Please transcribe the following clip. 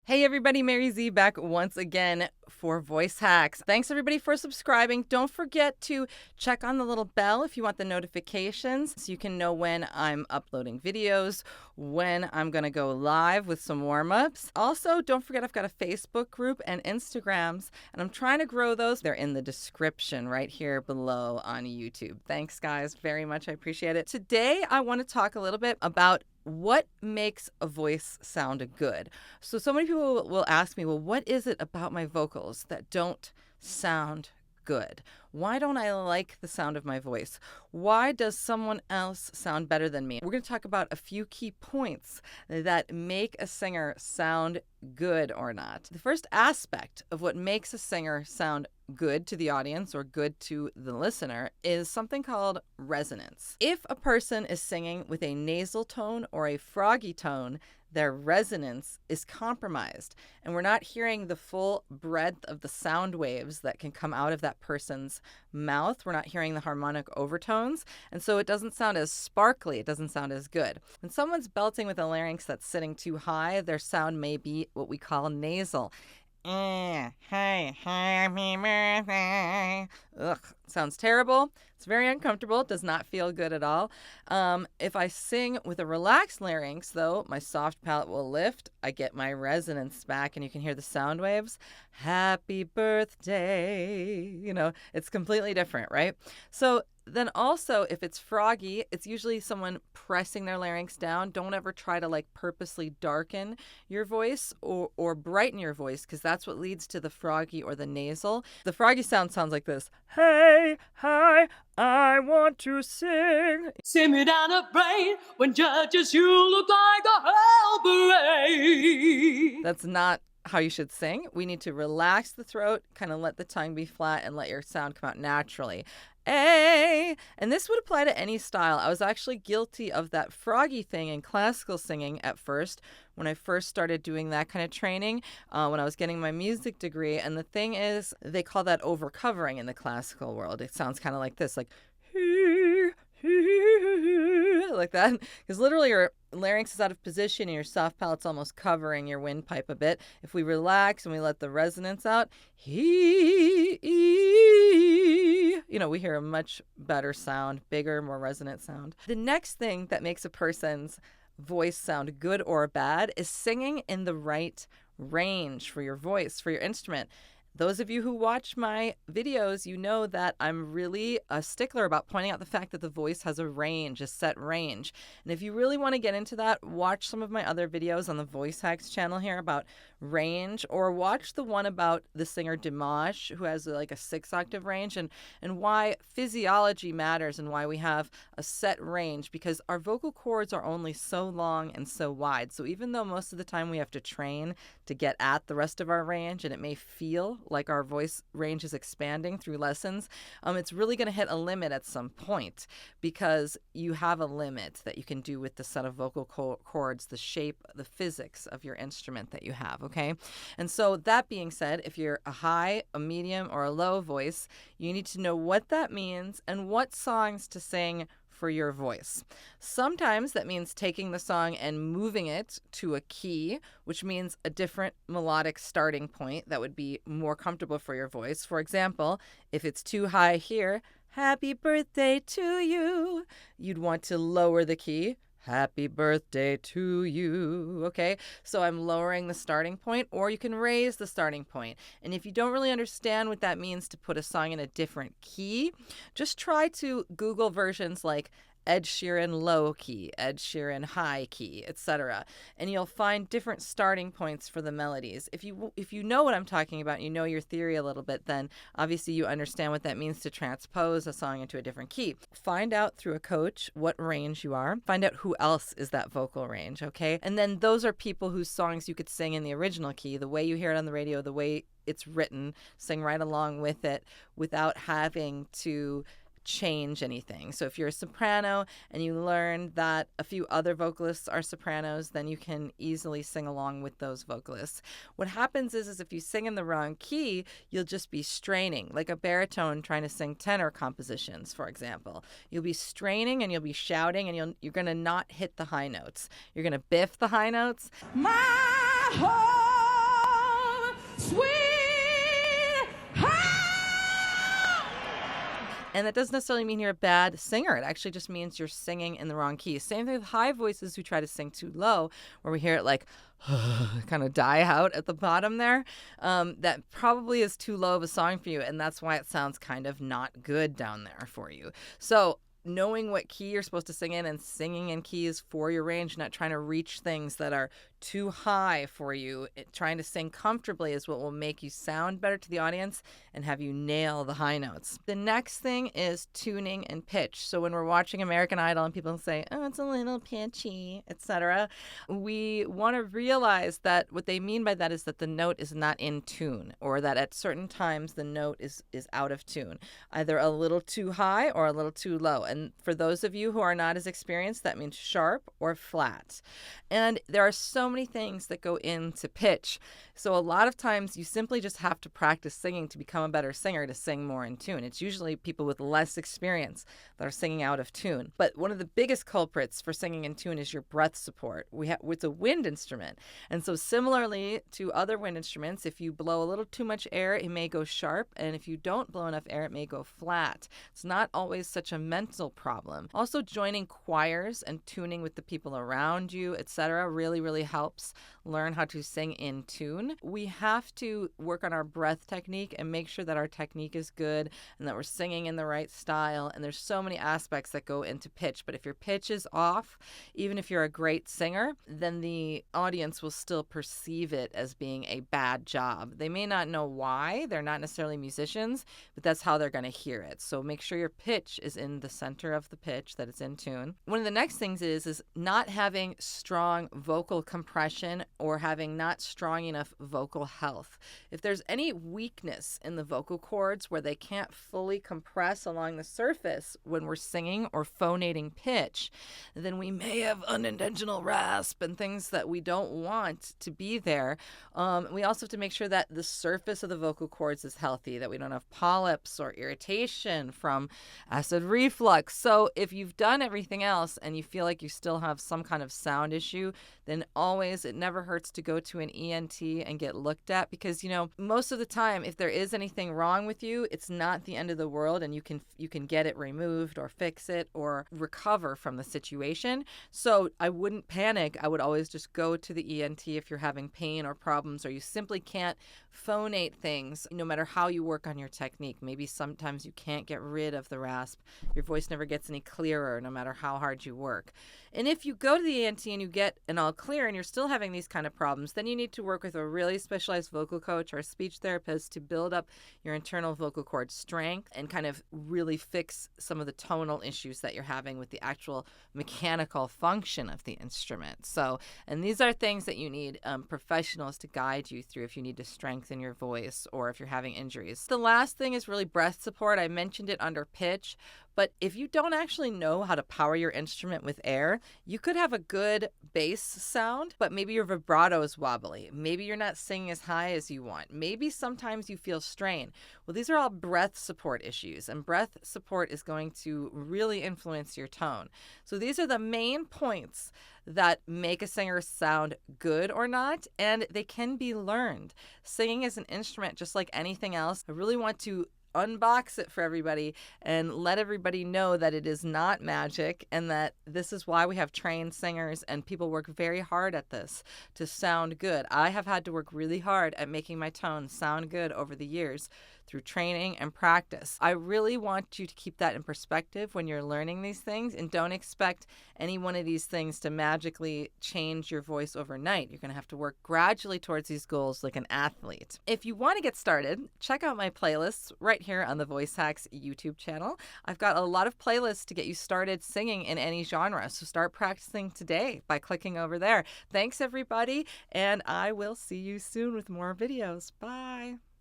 Hey everybody, Mary Z back once again for Voice Hacks. Thanks everybody for subscribing. Don't forget to check on the little bell if you want the notifications so you can know when I'm uploading videos, when I'm going to go live with some warm-ups. Also, don't forget I've got a Facebook group and Instagrams, and I'm trying to grow those. They're in the description right here below on YouTube. Thanks guys very much. I appreciate it. Today I want to talk a little bit about what makes a voice sound good. So many people will ask me, well, what is it about my vocals that don't sound good? Why don't I like the sound of my voice? Why does someone else sound better than me? We're going to talk about a few key points that make a singer sound good or not. The first aspect of what makes a singer sound good to the audience or good to the listener is something called resonance. If a person is singing with a nasal tone or a froggy tone, their resonance is compromised, and we're not hearing the full breadth of the sound waves that can come out of that person's mouth. We're not hearing the harmonic overtones, and so it doesn't sound as sparkly. It doesn't sound as good. When someone's belting with a larynx that's sitting too high, their sound may be what we call nasal. Hey, happy birthday. Ugh, sounds terrible. It's very uncomfortable. It does not feel good at all. If I sing with a relaxed larynx, though, my soft palate will lift. I get my resonance back, and you can hear the sound waves. Happy birthday. It's completely different, right? So then also, if it's froggy, it's usually someone pressing their larynx down. Don't ever try to purposely darken your voice or brighten your voice, because that's what leads to the froggy or the nasal. The froggy sounds like this. Hey, hi, I want to sing. See me down a brain when judges you look like a hell parade. That's not how you should sing. We need to relax the throat, kind of let the tongue be flat and let your sound come out naturally. Hey! And this would apply to any style. I was actually guilty of that froggy thing in classical singing at first when I first started doing that kind of training when I was getting my music degree. And the thing is, they call that overcovering in the classical world. It sounds kind of like this, like that, because literally your larynx is out of position and your soft palate's almost covering your windpipe a bit. If we relax and we let the resonance out, we hear a much better sound, bigger, more resonant sound. The next thing that makes a person's voice sound good or bad is singing in the right range for your voice, for your instrument. Those of you who watch my videos, you know that I'm really a stickler about pointing out the fact that the voice has a range, a set range. And if you really want to get into that, watch some of my other videos on the Voice Hacks channel here about range, or watch the one about the singer Dimash, who has a 6-octave range, and why physiology matters and why we have a set range, because our vocal cords are only so long and so wide. So even though most of the time we have to train to get at the rest of our range, and it may feel like our voice range is expanding through lessons, it's really going to hit a limit at some point, because you have a limit that you can do with the set of vocal cords, the shape, the physics of your instrument that you have, okay? And so that being said, if you're a high, a medium, or a low voice, you need to know what that means and what songs to sing for your voice. Sometimes that means taking the song and moving it to a key, which means a different melodic starting point that would be more comfortable for your voice. For example, if it's too high here, happy birthday to you, you'd want to lower the key. Happy birthday to you. Okay, so I'm lowering the starting point, or you can raise the starting point. And if you don't really understand what that means to put a song in a different key, just try to Google versions like Ed Sheeran low key, Ed Sheeran high key, etc. And you'll find different starting points for the melodies. If you know what I'm talking about, you know your theory a little bit, then obviously you understand what that means to transpose a song into a different key. Find out through a coach what range you are. Find out who else is that vocal range, okay? And then those are people whose songs you could sing in the original key, the way you hear it on the radio, the way it's written, sing right along with it without having to change anything. So if you're a soprano and you learn that a few other vocalists are sopranos, then you can easily sing along with those vocalists. What happens is if you sing in the wrong key, you'll just be straining, like a baritone trying to sing tenor compositions, for example. You'll be straining and you'll be shouting, and you're going to not hit the high notes. You're going to biff the high notes. My heart And that doesn't necessarily mean you're a bad singer. It actually just means you're singing in the wrong key. Same thing with high voices who try to sing too low, where we hear it like kind of die out at the bottom there. That probably is too low of a song for you, and that's why it sounds kind of not good down there for you. So knowing what key you're supposed to sing in and singing in keys for your range, not trying to reach things that are too high for you. Trying to sing comfortably is what will make you sound better to the audience and have you nail the high notes. The next thing is tuning and pitch. So when we're watching American Idol and people say, oh, it's a little pitchy, etc., we want to realize that what they mean by that is that the note is not in tune, or that at certain times the note is out of tune, either a little too high or a little too low. And for those of you who are not as experienced, that means sharp or flat. And there are so many things that go into pitch. So a lot of times you simply just have to practice singing to become a better singer, to sing more in tune. It's usually people with less experience that are singing out of tune. But one of the biggest culprits for singing in tune is your breath support. It's a wind instrument. And so similarly to other wind instruments, if you blow a little too much air, it may go sharp. And if you don't blow enough air, it may go flat. It's not always such a mental problem. Also, joining choirs and tuning with the people around you, etc., really, really helps learn how to sing in tune. We have to work on our breath technique and make sure that our technique is good and that we're singing in the right style. And there's so many aspects that go into pitch. But if your pitch is off, even if you're a great singer, then the audience will still perceive it as being a bad job. They may not know why. They're not necessarily musicians, but that's how they're going to hear it. So make sure your pitch is in the center of the pitch, that it's in tune. One of the next things is not having strong vocal compression or having not strong enough vocal health. If there's any weakness in the vocal cords where they can't fully compress along the surface when we're singing or phonating pitch, then we may have unintentional rasp and things that we don't want to be there. We also have to make sure that the surface of the vocal cords is healthy, that we don't have polyps or irritation from acid reflux. So if you've done everything else and you feel like you still have some kind of sound issue, then always, it never hurts to go to an ENT and get looked at, because, most of the time, if there is anything wrong with you, it's not the end of the world, and you can get it removed or fix it or recover from the situation. So I wouldn't panic. I would always just go to the ENT if you're having pain or problems, or you simply can't phonate things, no matter how you work on your technique. Maybe sometimes you can't get rid of the rasp. Your voice never gets any clearer, no matter how hard you work. And if you go to the ENT and you get an all clear and you're still having these kind of problems, then you need to work with a really specialized vocal coach or a speech therapist to build up your internal vocal cord strength and kind of really fix some of the tonal issues that you're having with the actual mechanical function of the instrument. So, and these are things that you need professionals to guide you through if you need to strengthen your voice or if you're having injuries. The last thing is really breath support. I mentioned it under pitch, but if you don't actually know how to power your instrument with air, you could have a good bass sound, but maybe your vibrato is wobbly. Maybe you're not singing as high as you want. Maybe sometimes you feel strain. Well, these are all breath support issues, and breath support is going to really influence your tone. So these are the main points that make a singer sound good or not, and they can be learned. Singing is an instrument just like anything else. I really want to unbox it for everybody and let everybody know that it is not magic, and that this is why we have trained singers and people work very hard at this to sound good. I have had to work really hard at making my tone sound good over the years through training and practice. I really want you to keep that in perspective when you're learning these things, and don't expect any one of these things to magically change your voice overnight. You're going to have to work gradually towards these goals like an athlete. If you want to get started, check out my playlists right here on the Voice Hacks YouTube channel. I've got a lot of playlists to get you started singing in any genre, so start practicing today by clicking over there. Thanks, everybody, and I will see you soon with more videos. Bye.